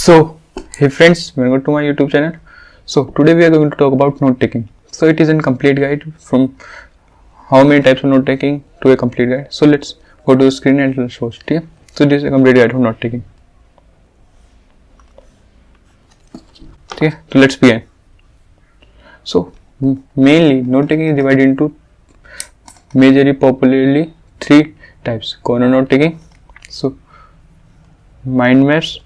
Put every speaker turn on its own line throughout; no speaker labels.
So, hey friends, welcome to my YouTube channel. So today we are going to talk about note taking. So it is a complete guide from how many types of note taking to a complete guide. So let's go to the screen and let's watch it. Okay? So this is a complete guide for note taking. Okay, so let's begin. So mainly note taking is divided into majorly popularly three types: corner note taking, so mind maps,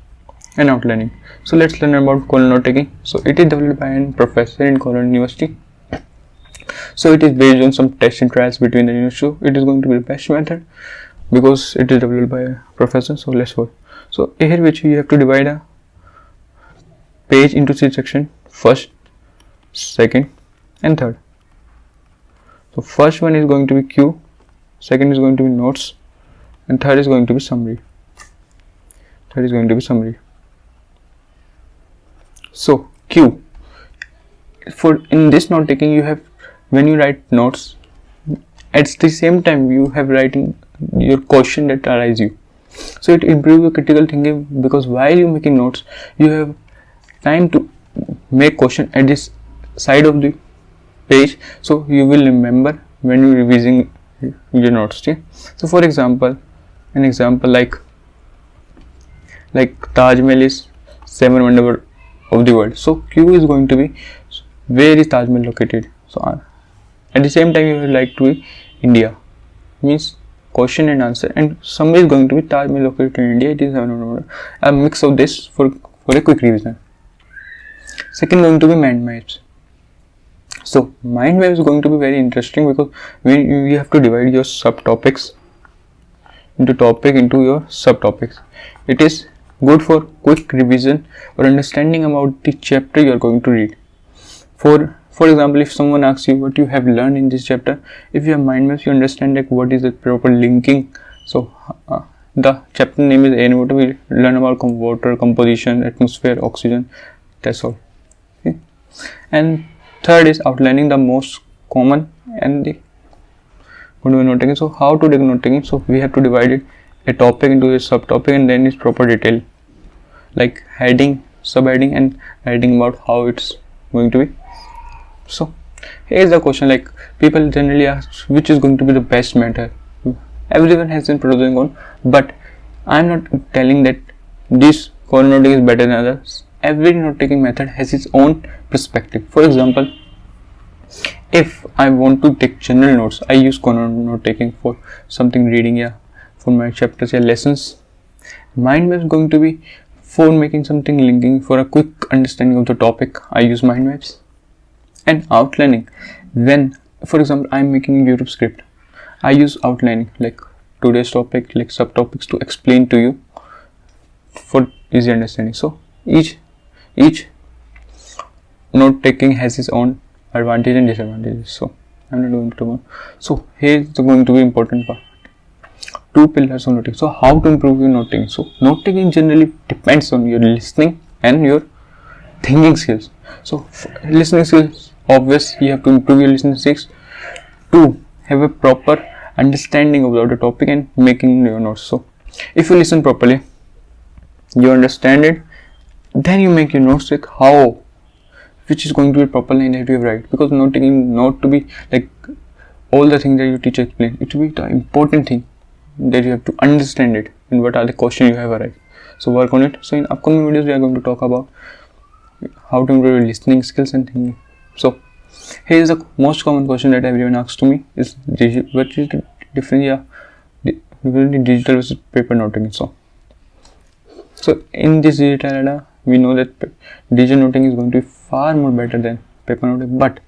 and outlining. So let's learn about Cornell note taking. So it is developed by a professor in Cornell University. So it is based on some tests and trials between the university. It is going to be the best method because it is developed by a professor. So let's go. So here which you have to divide a page into three sections: first, second, and third. So first one is going to be Q, second is going to be notes, and third is going to be summary. So Q, for in this note taking you have, when you write notes, at the same time you have writing your question that arise you. So it improves your critical thinking because while you making notes you have time to make question at this side of the page, so you will remember when you revising your notes. Okay? So for example, an example like Taj Mahal is 7 wonders of the world. So Q is going to be where is Taj Mahal located. So at the same time you would like to be India, means question and answer, and summary is going to be Taj Mahal located in India. It is a mix of this for a quick revision. Second going to be mind maps. So mind map is going to be very interesting because when you have to divide your subtopics into your subtopics. It is good for quick revision or understanding about the chapter you are going to read. For example, if someone asks you what you have learned in this chapter, if you have mind maps, you understand like what is the proper linking. So the chapter name is air and water. We learn about water composition, atmosphere, oxygen. That's all. Okay. And third is outlining, the most common and the good note taking. So how to take note taking? So we have to divide it a topic into a subtopic and then its proper detail like heading, subheading, and writing about how it's going to be. So here's the question, like people generally ask which is going to be the best method. Everyone has been pros and cons, but I'm not telling that this corner note taking is better than others. Every note taking method has its own perspective. For example, if I want to take general notes, I use corner note taking for something reading, for my chapters or lessons. Mind maps going to be for making something linking for a quick understanding of the topic. I use mind maps. And outlining, when for example I am making a YouTube script, I use outlining like today's topic, like subtopics, to explain to you for easy understanding. So each note taking has its own advantage and disadvantages. So I'm not going to talk about. So here's going to be important part. Two pillars of noting. So how to improve your note taking? So note taking generally depends on your listening and your thinking skills. So listening skills, obvious, you have to improve your listening skills to have a proper understanding about the topic and making your notes. So if you listen properly, you understand it, then you make your notes like how, which is going to be proper line that you write, because note taking not to be like all the things that your teacher explained. It will be the important thing that you have to understand it and what are the questions you have arrived. So work on it. So in upcoming videos we are going to talk about how to improve your listening skills and thinking. So here is the most common question that everyone asks to me is what is the difference between digital versus paper note taking. So in this digital era, we know that digital noting is going to be far more better than paper noting, but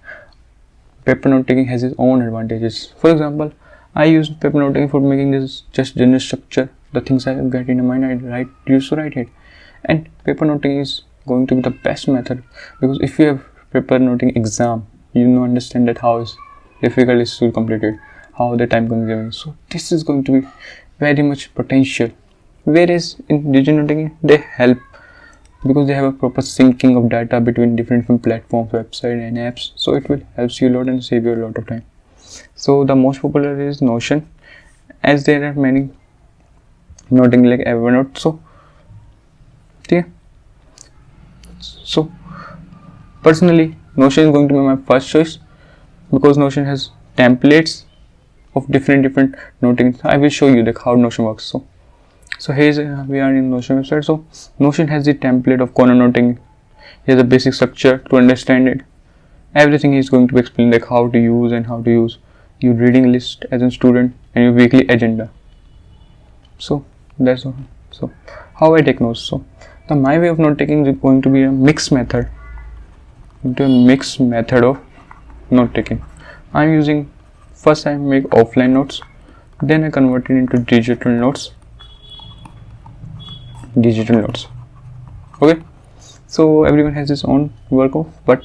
paper note taking has its own advantages. For example, I use paper note taking for making this just general structure. The things I get in my mind, I used to write it. And paper note taking is going to be the best method because if you have paper noting exam, you know understand that how is difficult is to complete it, how the time consuming. So this is going to be very much potential. Whereas in digital noting, they help because they have a proper syncing of data between different platforms, website and apps. So it will help you a lot and save you a lot of time. So the most popular is Notion, as there are many noting like Evernote. So So personally, Notion is going to be my first choice because Notion has templates of different noting. I will show you like how Notion works. So here we are in Notion website. So Notion has the template of corner noting. Here's the basic structure to understand it. Everything is going to be explained like how to use and how to use your reading list as a student and your weekly agenda. So that's all. So how I take notes. So my way of note taking is going to be a mixed method. Into a mixed method of note taking. I'm using, first I make offline notes, then I convert it into digital notes. Okay, so everyone has his own workflow, but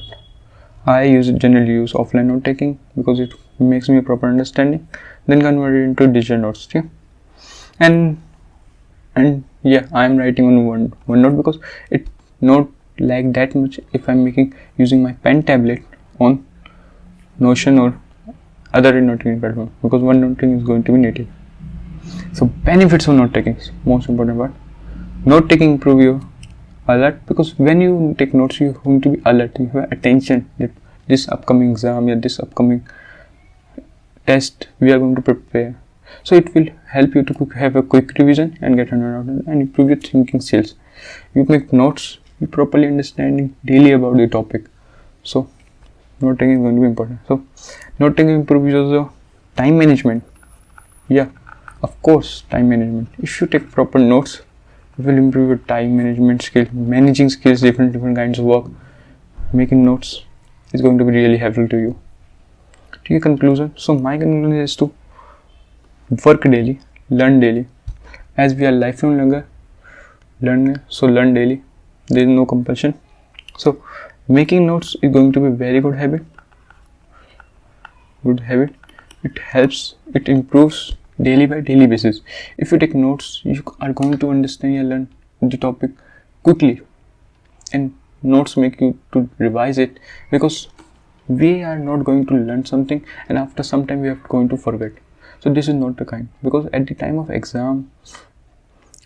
I generally use offline note taking because it makes me a proper understanding, then convert it into digital notes. Yeah, and yeah, I'm writing on OneNote because it not like that much if I'm using my pen tablet on Notion or other note taking platform, because OneNote is going to be native. So benefits of note taking, most important part. Note taking improve your alert, because when you take notes you're going to be alert, you have attention that this upcoming exam or this upcoming test we are going to prepare. So it will help you to have a quick revision and get and improve your thinking skills. You make notes, you properly understanding daily about the topic. So note taking is going to be important. So note taking improves your time management. Yeah, of course, time management. If you take proper notes, it will improve your time management skill, managing skills, different kinds of work. Making notes is going to be really helpful to you. To your conclusion, so my conclusion is to work daily, learn daily. As we are lifelong learner, so learn daily. There is no compulsion. So making notes is going to be a very good habit. It helps, it improves daily by daily basis. If you take notes, you are going to understand and learn the topic quickly, and notes make you to revise it, because we are not going to learn something and after some time we are going to forget. So this is not the kind, because at the time of exam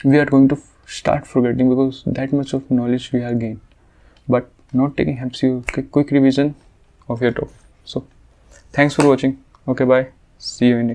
we are going to start forgetting because that much of knowledge we are gained. But note taking helps you quick revision of your topic. So thanks for watching. Okay, bye. See you in next.